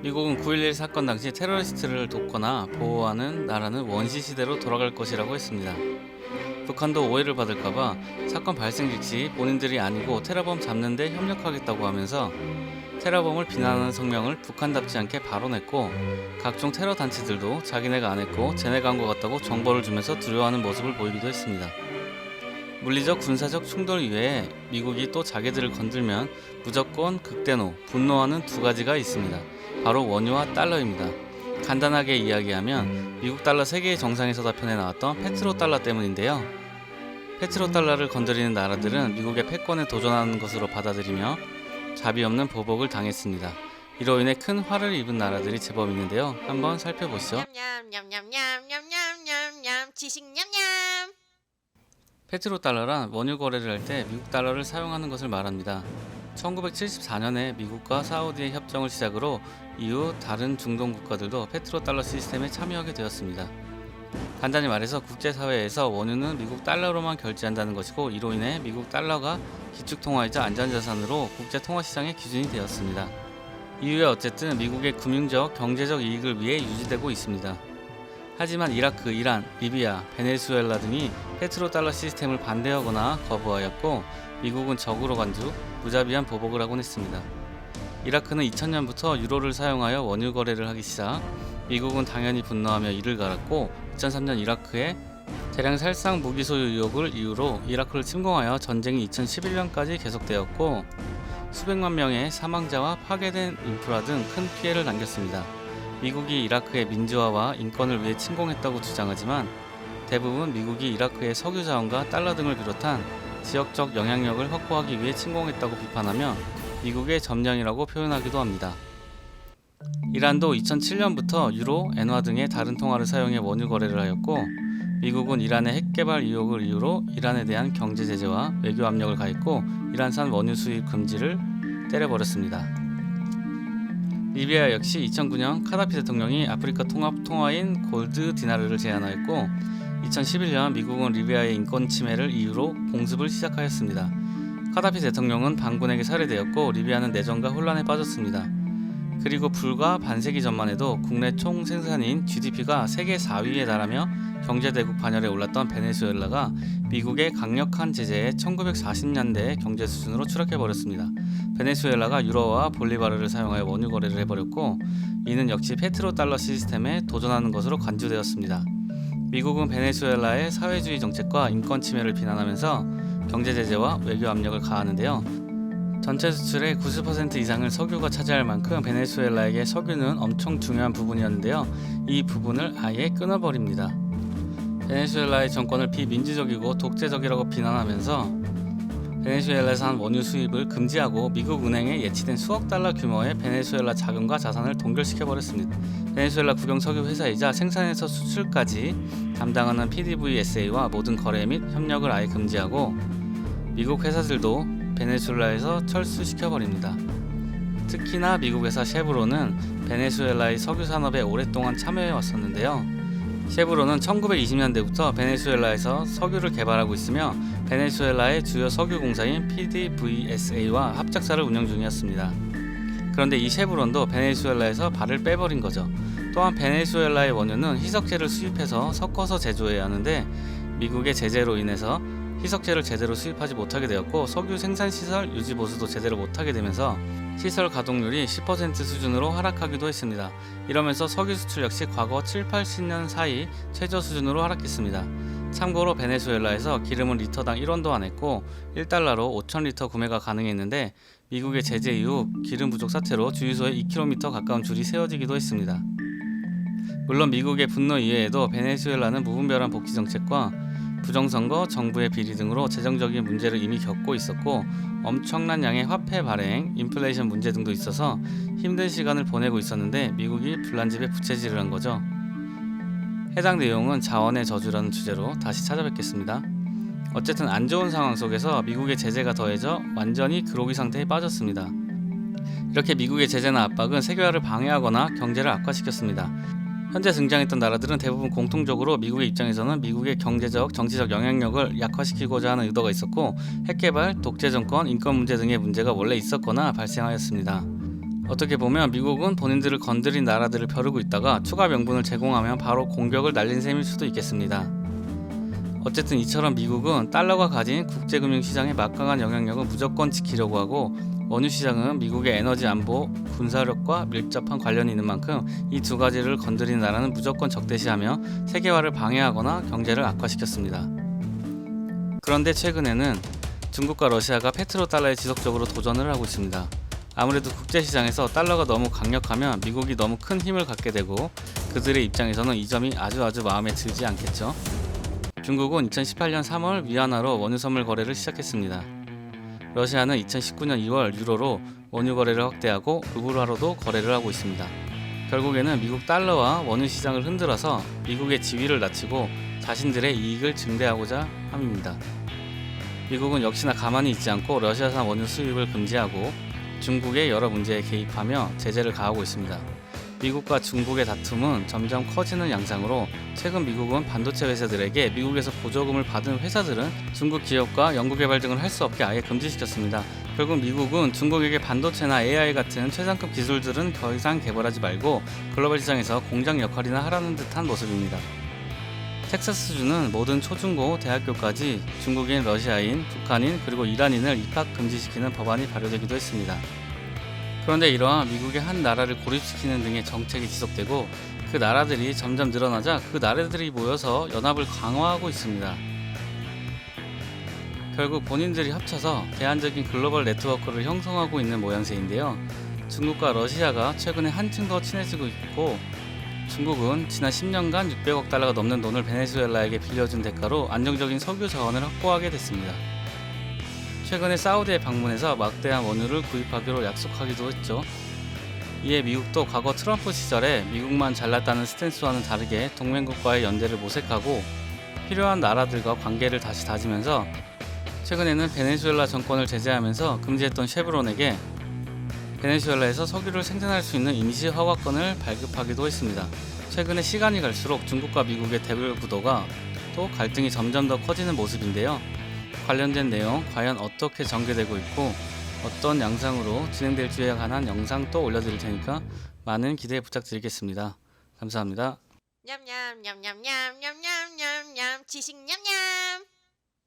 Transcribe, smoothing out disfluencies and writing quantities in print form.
미국은 9.11 사건 당시 테러리스트를 돕거나 보호하는 나라는 원시 시대로 돌아갈 것이라고 했습니다. 북한도 오해를 받을까봐 사건 발생 즉시 본인들이 아니고 테러범 잡는 데 협력하겠다고 하면서 테러범을 비난하는 성명을 북한답지 않게 바로 냈고, 각종 테러 단체들도 자기네가 안 했고 쟤네가 한 것 같다고 정보를 주면서 두려워하는 모습을 보이기도 했습니다. 물리적 군사적 충돌 이외에 미국이 또 자기들을 건들면 무조건 극대노, 분노하는 두 가지가 있습니다. 바로 원유와 달러입니다. 간단하게 이야기하면 미국 달러 세계의 정상에서 다편에 나왔던 페트로 달러 때문인데요. 페트로 달러를 건드리는 나라들은 미국의 패권에 도전하는 것으로 받아들이며 자비 없는 보복을 당했습니다. 이로 인해 큰 화를 입은 나라들이 제법 있는데요. 한번 살펴보시죠. 냠냠냠냠냠냠냠냠 지식 냠냠. 페트로 달러란 원유 거래를 할 때 미국 달러를 사용하는 것을 말합니다. 1974년에 미국과 사우디의 협정을 시작으로 이후 다른 중동 국가들도 페트로 달러 시스템에 참여하게 되었습니다. 간단히 말해서 국제사회에서 원유는 미국 달러로만 결제한다는 것이고, 이로 인해 미국 달러가 기축통화이자 안전자산으로 국제통화시장의 기준이 되었습니다. 이후에 어쨌든 미국의 금융적, 경제적 이익을 위해 유지되고 있습니다. 하지만 이라크, 이란, 리비아, 베네수엘라 등이 페트로 달러 시스템을 반대하거나 거부하였고, 미국은 적으로 간주, 무자비한 보복을 하곤 했습니다. 이라크는 2000년부터 유로를 사용하여 원유 거래를 하기 시작, 미국은 당연히 분노하며 이를 갈았고, 2003년 이라크에 대량 살상 무기 소유 의혹을 이유로 이라크를 침공하여 전쟁이 2011년까지 계속되었고, 수백만 명의 사망자와 파괴된 인프라 등 큰 피해를 남겼습니다. 미국이 이라크의 민주화와 인권을 위해 침공했다고 주장하지만, 대부분 미국이 이라크의 석유 자원과 달러 등을 비롯한 지역적 영향력을 확보하기 위해 침공했다고 비판하며 미국의 점령이라고 표현하기도 합니다. 이란도 2007년부터 유로, 엔화 등의 다른 통화를 사용해 원유 거래를 하였고, 미국은 이란의 핵 개발 의혹을 이유로 이란에 대한 경제 제재와 외교 압력을 가했고, 이란산 원유 수입 금지를 때려버렸습니다. 리비아 역시 2009년 카다피 대통령이 아프리카 통합 통화인 골드 디나르를 제안하였고, 2011년 미국은 리비아의 인권 침해를 이유로 공습을 시작하였습니다. 카다피 대통령은 반군에게 살해되었고, 리비아는 내전과 혼란에 빠졌습니다. 그리고 불과 반세기 전만 해도 국내 총 생산인 GDP가 세계 4위에 달하며 경제대국 반열에 올랐던 베네수엘라가 미국의 강력한 제재에 1940년대 경제 수준으로 추락해버렸습니다. 베네수엘라가 유로와 볼리바르를 사용하여 원유 거래를 해버렸고, 이는 역시 페트로 달러 시스템에 도전하는 것으로 간주되었습니다. 미국은 베네수엘라의 사회주의 정책과 인권 침해를 비난하면서 경제 제재와 외교 압력을 가하는데요. 전체 수출의 90% 이상을 석유가 차지할 만큼 베네수엘라에게 석유는 엄청 중요한 부분이었는데요. 이 부분을 아예 끊어버립니다. 베네수엘라의 정권을 비민주적이고 독재적이라고 비난하면서 베네수엘라산 원유 수입을 금지하고 미국 은행에 예치된 수억 달러 규모의 베네수엘라 자금과 자산을 동결시켜버렸습니다. 베네수엘라 국영 석유 회사이자 생산에서 수출까지 담당하는 PDVSA와 모든 거래 및 협력을 아예 금지하고, 미국 회사들도 베네수엘라에서 철수시켜버립니다. 특히나 미국 회사 쉐브론은 베네수엘라의 석유 산업에 오랫동안 참여해 왔었는데요. 쉐브론은 1920년대부터 베네수엘라에서 석유를 개발하고 있으며 베네수엘라의 주요 석유 공사인 PDVSA와 합작사를 운영 중이었습니다. 그런데 이 쉐브론도 베네수엘라에서 발을 빼버린 거죠. 또한 베네수엘라의 원유는 희석제를 수입해서 섞어서 제조해야 하는데, 미국의 제재로 인해서 희석제를 제대로 수입하지 못하게 되었고, 석유 생산시설 유지 보수도 제대로 못하게 되면서 시설 가동률이 10% 수준으로 하락하기도 했습니다. 이러면서 석유 수출 역시 과거 7, 80년 사이 최저 수준으로 하락했습니다. 참고로 베네수엘라에서 기름은 리터당 1원도 안 했고 1달러로 5,000리터 구매가 가능했는데, 미국의 제재 이후 기름 부족 사태로 주유소에 2km 가까운 줄이 세워지기도 했습니다. 물론 미국의 분노 이외에도 베네수엘라는 무분별한 복지 정책과 부정선거, 정부의 비리 등으로 재정적인 문제를 이미 겪고 있었고, 엄청난 양의 화폐 발행, 인플레이션 문제 등도 있어서 힘든 시간을 보내고 있었는데, 미국이 불난집에 부채질을 한 거죠. 해당 내용은 자원의 저주라는 주제로 다시 찾아뵙겠습니다. 어쨌든 안 좋은 상황 속에서 미국의 제재가 더해져 완전히 그로기 상태에 빠졌습니다. 이렇게 미국의 제재나 압박은 세계화를 방해하거나 경제를 악화시켰습니다. 현재 등장했던 나라들은 대부분 공통적으로 미국의 입장에서는 미국의 경제적, 정치적 영향력을 약화시키고자 하는 의도가 있었고, 핵개발, 독재 정권, 인권 문제 등의 문제가 원래 있었거나 발생하였습니다. 어떻게 보면 미국은 본인들을 건드린 나라들을 벼르고 있다가 추가 명분을 제공하면 바로 공격을 날린 셈일 수도 있겠습니다. 어쨌든 이처럼 미국은 달러가 가진 국제금융시장의 막강한 영향력을 무조건 지키려고 하고, 원유 시장은 미국의 에너지 안보, 군사력과 밀접한 관련이 있는 만큼 이 두 가지를 건드리는 나라는 무조건 적대시하며 세계화를 방해하거나 경제를 악화시켰습니다. 그런데 최근에는 중국과 러시아가 페트로달러에 지속적으로 도전을 하고 있습니다. 아무래도 국제시장에서 달러가 너무 강력하면 미국이 너무 큰 힘을 갖게 되고, 그들의 입장에서는 이 점이 아주 마음에 들지 않겠죠. 중국은 2018년 3월 위안화로 원유 선물 거래를 시작했습니다. 러시아는 2019년 2월 유로로 원유 거래를 확대하고 루블화로도 거래를 하고 있습니다. 결국에는 미국 달러와 원유 시장을 흔들어서 미국의 지위를 낮추고 자신들의 이익을 증대하고자 함입니다. 미국은 역시나 가만히 있지 않고 러시아산 원유 수입을 금지하고 중국의 여러 문제에 개입하며 제재를 가하고 있습니다. 미국과 중국의 다툼은 점점 커지는 양상으로 최근 미국은 반도체 회사들에게 미국에서 보조금을 받은 회사들은 중국 기업과 연구개발 등을 할 수 없게 아예 금지시켰습니다. 결국 미국은 중국에게 반도체나 AI 같은 최상급 기술들은 더 이상 개발하지 말고 글로벌 시장에서 공장 역할이나 하라는 듯한 모습입니다. 텍사스주는 모든 초중고 대학교까지 중국인, 러시아인, 북한인 그리고 이란인을 입학 금지시키는 법안이 발효되기도 했습니다. 그런데 이러한 미국의 한 나라를 고립시키는 등의 정책이 지속되고 그 나라들이 점점 늘어나자 그 나라들이 모여서 연합을 강화하고 있습니다. 결국 본인들이 합쳐서 대안적인 글로벌 네트워크를 형성하고 있는 모양새인데요. 중국과 러시아가 최근에 한층 더 친해지고 있고, 중국은 지난 10년간 600억 달러가 넘는 돈을 베네수엘라에게 빌려준 대가로 안정적인 석유 자원을 확보하게 됐습니다. 최근에 사우디에 방문해서 막대한 원유를 구입하기로 약속하기도 했죠. 이에 미국도 과거 트럼프 시절에 미국만 잘났다는 스탠스와는 다르게 동맹국과의 연대를 모색하고 필요한 나라들과 관계를 다시 다지면서 최근에는 베네수엘라 정권을 제재하면서 금지했던 쉐브론에게 베네수엘라에서 석유를 생산할 수 있는 임시 허가권을 발급하기도 했습니다. 최근에 시간이 갈수록 중국과 미국의 대결 구도가 또 갈등이 점점 더 커지는 모습인데요. 관련된 내용 과연 어떻게 전개되고 있고 어떤 양상으로 진행될지에 관한 영상 또 올려드릴 테니까 많은 기대 부탁드리겠습니다. 감사합니다. 냠냠냠냠냠냠냠냠냠 지식 냠냠.